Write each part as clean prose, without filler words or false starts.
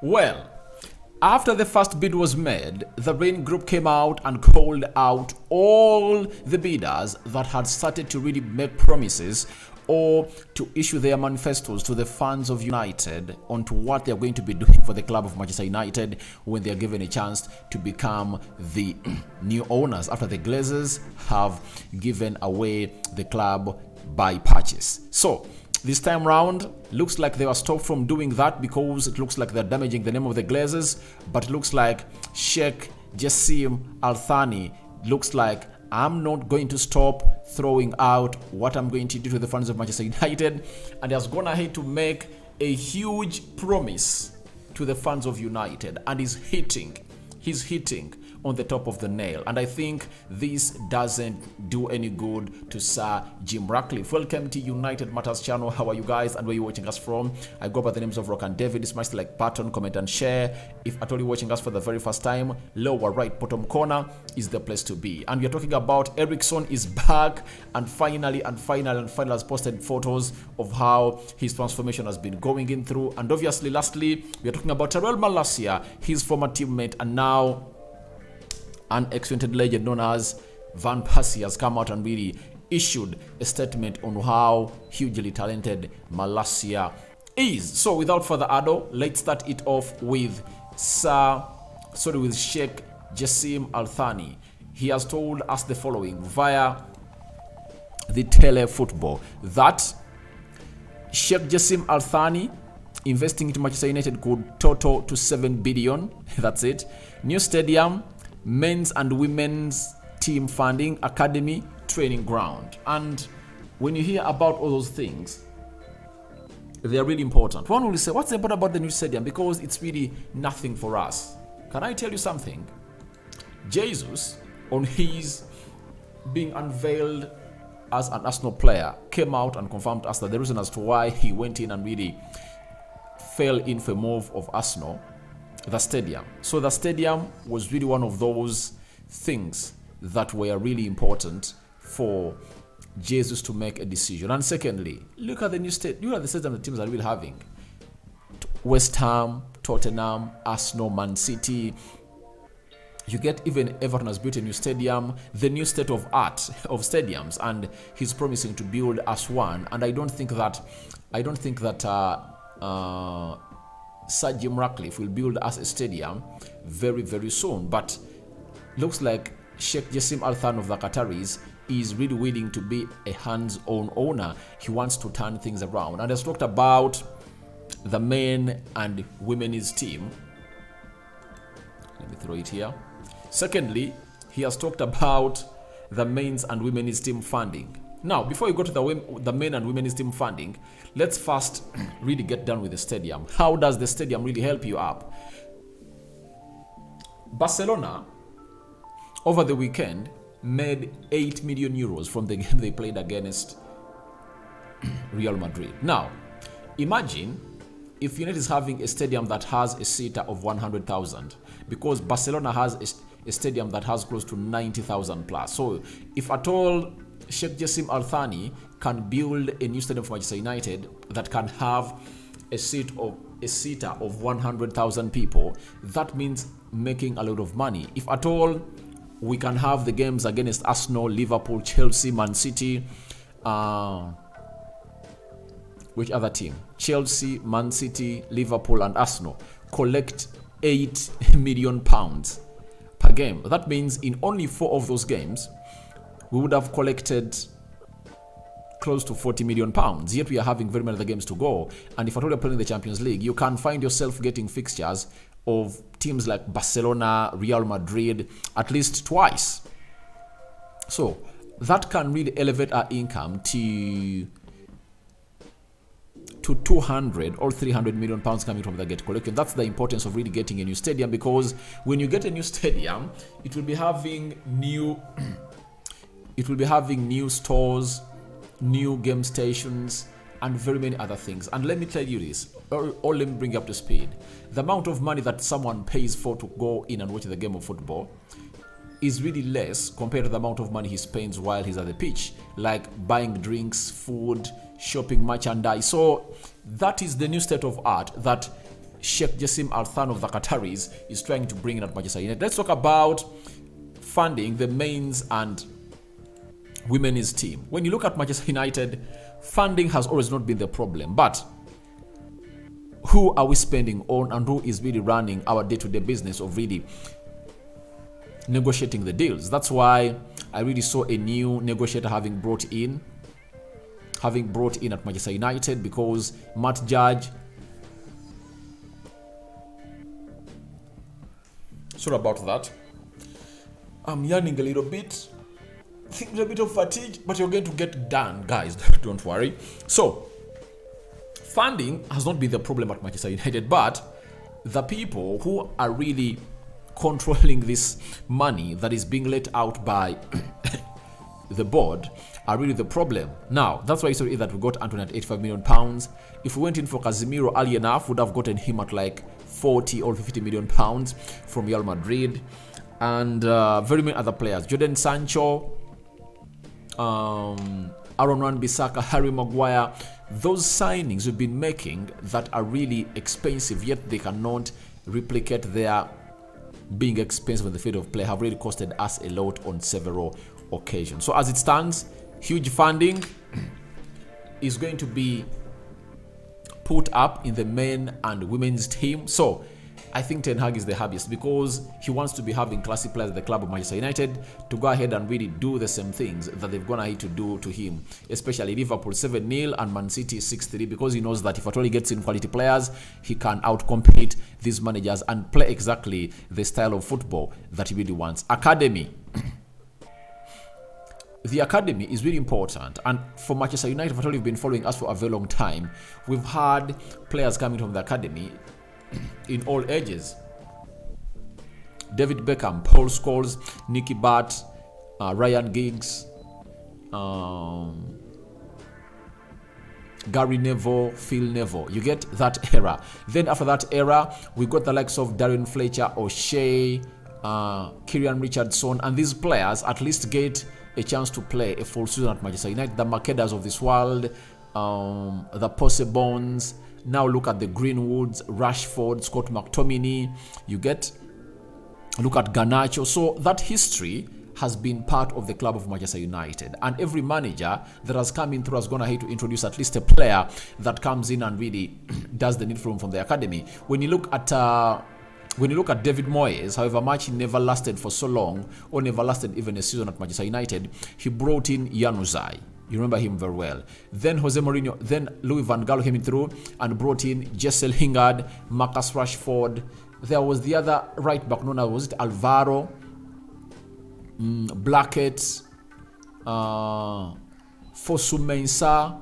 Well, after the first bid was made, the Rain Group came out and called out all the bidders that had started to really make promises or to issue their manifestos to the fans of United onto what they're going to be doing for the club of Manchester United when they're given a chance to become the new owners after the Glazers have given away the club by purchase. So this time round, looks like they were stopped from doing that because it looks like they're damaging the name of the Glazers, but it looks like Sheik Jassim Al Thani looks like, I'm not going to stop throwing out what I'm going to do to the fans of Manchester United, and has gone ahead to make a huge promise to the fans of United, and he's hitting on the top of the nail. And I think this doesn't do any good to Sir Jim Ratcliffe. Welcome to United Matters channel. How are you guys and where you watching us from? I go by the names of Rock and David. Smash the like button, comment and share. If at all you're watching us for the very first time, lower right bottom corner is the place to be. And we're talking about Eriksen is back and finally has posted photos of how his transformation has been going in through. And obviously lastly, we're talking about Malacia, his former teammate and now an ex-United legend known as Van Persie has come out and really issued a statement on how hugely talented Malacia is. So without further ado, let's start it off with Sheikh Jassim Al Thani. He has told us the following via the Tele Football that Sheikh Jassim Al Thani investing into Manchester United could total to 7 billion. That's it. New stadium, men's and women's team funding, academy, training ground. And when you hear about all those things, they are really important. One will say, what's important about the new stadium? Because it's really nothing for us. Can I tell you something? Jesus, on his being unveiled as an Arsenal player, came out and confirmed to us that the reason as to why he went in and really fell in for a move of Arsenal, the stadium. So the stadium was really one of those things that were really important for Jesus to make a decision. And secondly, look at the new stadium. Look at the stadium the teams are really having. West Ham, Tottenham, Arsenal, Man City. You get even Everton has built a new stadium, the new state of art of stadiums, and he's promising to build us one. And I don't think that Sir Jim Ratcliffe will build us a stadium very, very soon. But looks like Sheikh Jassim Al Thani of the Qataris is really willing to be a hands-on owner. He wants to turn things around and has talked about the men and women's team. Let me throw it here. Secondly, he has talked about the men's and women's team funding. Now, before you go to the men and women's team funding, let's first really get done with the stadium. How does the stadium really help you up? Barcelona, over the weekend, made 8 million euros from the game they played against Real Madrid. Now, imagine if United is having a stadium that has a seater of 100,000, because Barcelona has a stadium that has close to 90,000 plus. So, if at all Sheikh Jassim Al Thani can build a new stadium for Manchester United that can have a seater of 100,000 people, that means making a lot of money. If at all we can have the games against Arsenal, Liverpool, Chelsea, Man City, which other team? Chelsea, Man City, Liverpool and Arsenal collect £8 million per game. That means in only 4 of those games we would have collected close to £40 million. Yet we are having very many other games to go. And if at all you're playing the Champions League, you can find yourself getting fixtures of teams like Barcelona, Real Madrid, at least twice. So that can really elevate our income to 200 or 300 million pounds coming from the gate collection. That's the importance of really getting a new stadium, because when you get a new stadium, it will be having new stores, new game stations, and very many other things. And let me tell you this, or let me bring you up to speed. The amount of money that someone pays for to go in and watch the game of football is really less compared to the amount of money he spends while he's at the pitch, like buying drinks, food, shopping, merchandise. So that is the new state of art that Sheikh Jassim Al Thani of the Qataris is trying to bring in at Manchester United. Let's talk about funding the men's and women's team. When you look at Manchester United, funding has always not been the problem, but who are we spending on, and who is really running our day-to-day business of really negotiating the deals? That's why I really saw a new negotiator having brought in at Manchester United, because Matt Judge, sorry about that, I'm yawning a little bit, I think there's a bit of fatigue, but you're going to get done, guys. Don't worry. So funding has not been the problem at Manchester United, but the people who are really controlling this money that is being let out by the board are really the problem. Now, that's why you saw that we got Anthony at £85 million. If we went in for Casemiro early enough, would have gotten him at like 40 or 50 million pounds from Real Madrid, and very many other players. Jadon Sancho, Aaron Wan-Bissaka, Harry Maguire. Those signings we've been making that are really expensive, yet they cannot replicate their being expensive in the field of play, have really costed us a lot on several occasions. So as it stands, huge funding is going to be put up in the men and women's team. So I think Ten Hag is the happiest, because he wants to be having classy players at the club of Manchester United to go ahead and really do the same things that they've gone ahead to do to him, especially Liverpool 7-0 and Man City 6-3, because he knows that if at all he gets in quality players, he can outcompete these managers and play exactly the style of football that he really wants. Academy. The academy is really important, and for Manchester United, for all you've been following us for a very long time, we've had players coming from the academy in all ages. David Beckham, Paul Scholes, Nicky Butt, Ryan Giggs, Gary Neville, Phil Neville. You get that era. Then after that era, we got the likes of Darren Fletcher, O'Shea, Kieran Richardson, and these players at least get a chance to play a full season at Manchester United. The Makedas of this world, the Possebones. Now look at the Greenwoods, Rashford, Scott McTominay. You get, look at Garnacho. So that history has been part of the club of Manchester United, and every manager that has come in through has gone ahead to introduce at least a player that comes in and really does the needful from the academy. When you look at David Moyes, however much he never lasted for so long, or never lasted even a season at Manchester United, he brought in Januzaj. You remember him very well. Then Jose Mourinho, then Louis van Gaal came in through and brought in Jesse Lingard, Marcus Rashford. There was the other right back known as, was it Alvaro, Blackett, Fosu Mensah.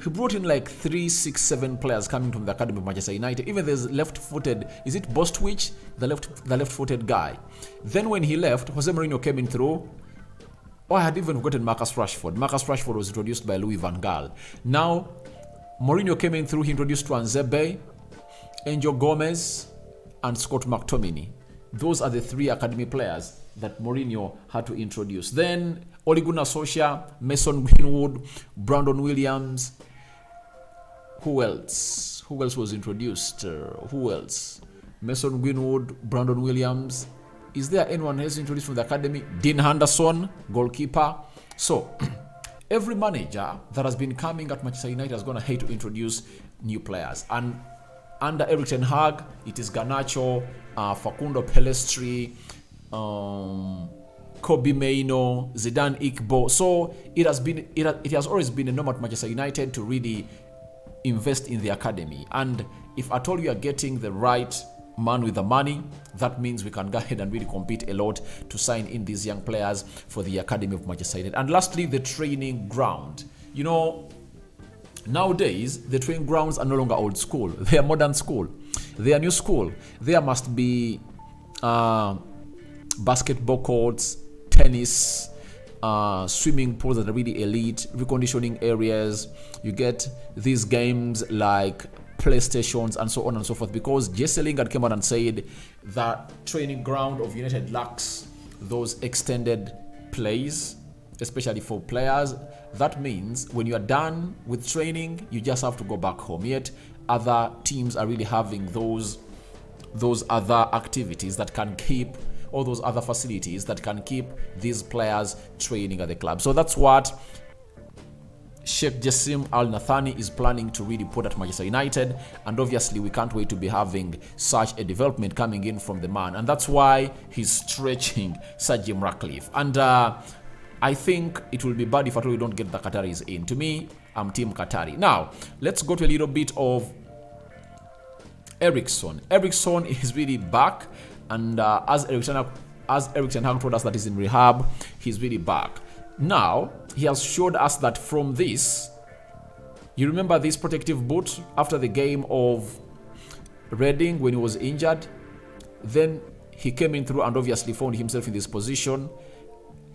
He brought in like 3, 6, 7 players coming from the academy of Manchester United. Even there's left-footed, is it Bostwich, the left-footed guy. Then when he left, Jose Mourinho came in through. Oh, I had even forgotten Marcus Rashford. Marcus Rashford was introduced by Louis van Gaal. Now, Mourinho came in through. He introduced Tuanzebe, Angel Gomez, and Scott McTominay. Those are the 3 academy players that Mourinho had to introduce. Then Ole Gunnar Solskjaer, Mason Greenwood, Brandon Williams. Who else? Who else was introduced? Who else? Mason Greenwood, Brandon Williams. Is there anyone else introduced from the academy? Dean Henderson, goalkeeper. So every manager that has been coming at Manchester United has gone ahead to introduce new players. And under Erik ten Hag, it is Garnacho, Facundo Pellistri, Kobe Mainoo, Zidane Iqbo. So it has always been a norm at Manchester United to really invest in the academy. And if at all you are getting the right man with the money, that means we can go ahead and really compete a lot to sign in these young players for the academy of Manchester United. And lastly, the training ground. You know, nowadays the training grounds are no longer old school. They are modern school. They are new school. There must be basketball courts, tennis, swimming pools that are really elite, reconditioning areas. You get these games like PlayStations and so on and so forth, because Jesse Lingard came out and said that training ground of United lacks those extended plays, especially for players. That means when you are done with training, you just have to go back home. Yet other teams are really having those other activities that can keep, all those other facilities that can keep these players training at the club. So that's what Sheikh Jassim Al Nathani is planning to really put at Manchester United, and obviously we can't wait to be having such a development coming in from the man, and that's why he's stretching Sir Jim Ratcliffe. And I think it will be bad if at all we don't get the Qataris in. To me, I'm Team Qatari. Now let's go to a little bit of Eriksen. Eriksen is really back, and as Eriksen told us that he's in rehab, he's really back. Now, he has showed us that from this, you remember this protective boot after the game of Reading when he was injured? Then he came in through and obviously found himself in this position.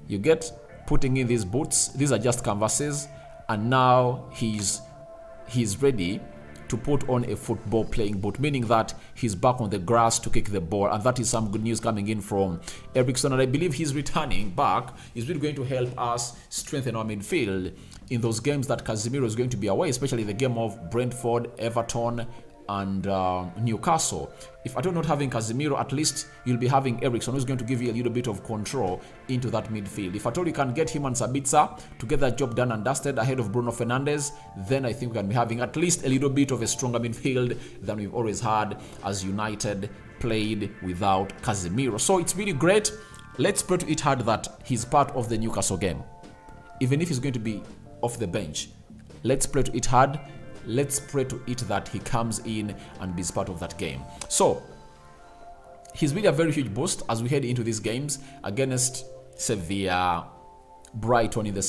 You get putting in these boots. These are just canvases, and now he's ready to put on a football playing boot, meaning that he's back on the grass to kick the ball, and that is some good news coming in from Eriksen. And I believe he's returning back is really going to help us strengthen our midfield in those games that Casemiro is going to be away, especially the game of Brentford, Everton, and Newcastle. If I do not having Casemiro, at least you'll be having Eriksen, who's going to give you a little bit of control into that midfield. If at all you can get him and Sabitzer to get that job done and dusted ahead of Bruno Fernandes, then I think we can be having at least a little bit of a stronger midfield than we've always had as United played without Casemiro. So it's really great. Let's pray to it hard that he's part of the Newcastle game, even if he's going to be off the bench. Let's pray to it hard. Let's pray to it that he comes in and be part of that game. So he's really a very huge boost as we head into these games against Sevilla, Brighton in the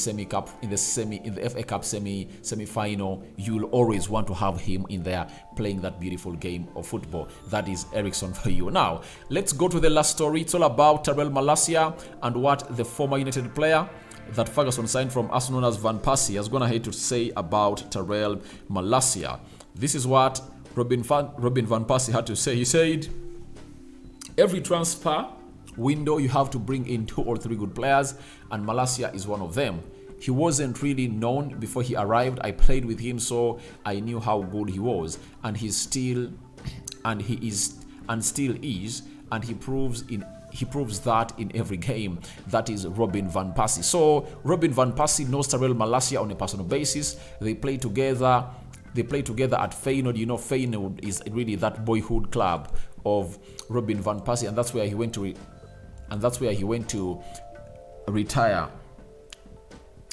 FA Cup semi-final. You'll always want to have him in there playing that beautiful game of football. That is Eriksen for you. Now let's go to the last story. It's all about Tyrell Malacia and what the former United player that Ferguson signed from Arsenal known as Van Persie has gone ahead to say about Tyrell Malacia. This is what Robin Van Persie had to say. He said, every transfer window you have to bring in 2 or 3 good players, and Malacia is one of them. He wasn't really known before he arrived. I played with him, so I knew how good he was, and he still is, and he proves that in every game. That is Robin Van Persie. So Robin Van Persie knows Tyrell Malacia on a personal basis. They play together. They play together at Feyenoord. You know, Feyenoord is really that boyhood club of Robin Van Persie, and that's where he went to retire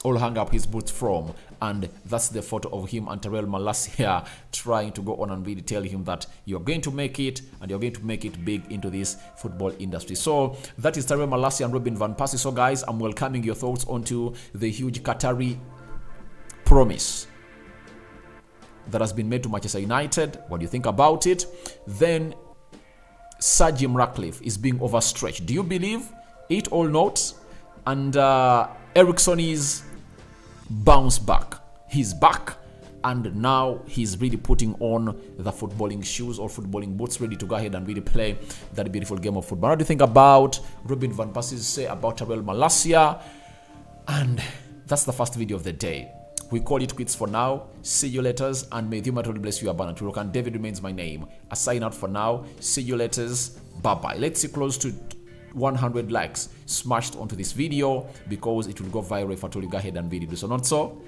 or hang up his boots from. And that's the photo of him and Tyrell Malacia trying to go on and really tell him that you're going to make it, and you're going to make it big into this football industry. So that is Tyrell Malacia and Robin Van Persie. So guys, I'm welcoming your thoughts onto the huge Qatari promise that has been made to Manchester United. What do you think about it? Then Sir Jim Ratcliffe is being overstretched. Do you believe it or not? And Eriksen is bounce back. He's back, and now he's really putting on the footballing shoes or footballing boots, ready to go ahead and really play that beautiful game of football. What do you think about Robin Van Persie's say about Tyrell Malacia? And that's the first video of the day. We call it quits for now. See you later, and may the Almighty bless you abundantly. And David remains my name. I sign out for now. See you later. Bye bye. Let's see close to 100 likes smashed onto this video, because it will go viral if I told you go ahead and video this or not. So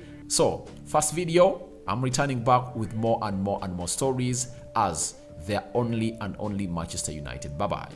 first video, I'm returning back with more and more and more stories, as they're only and only Manchester United. Bye bye.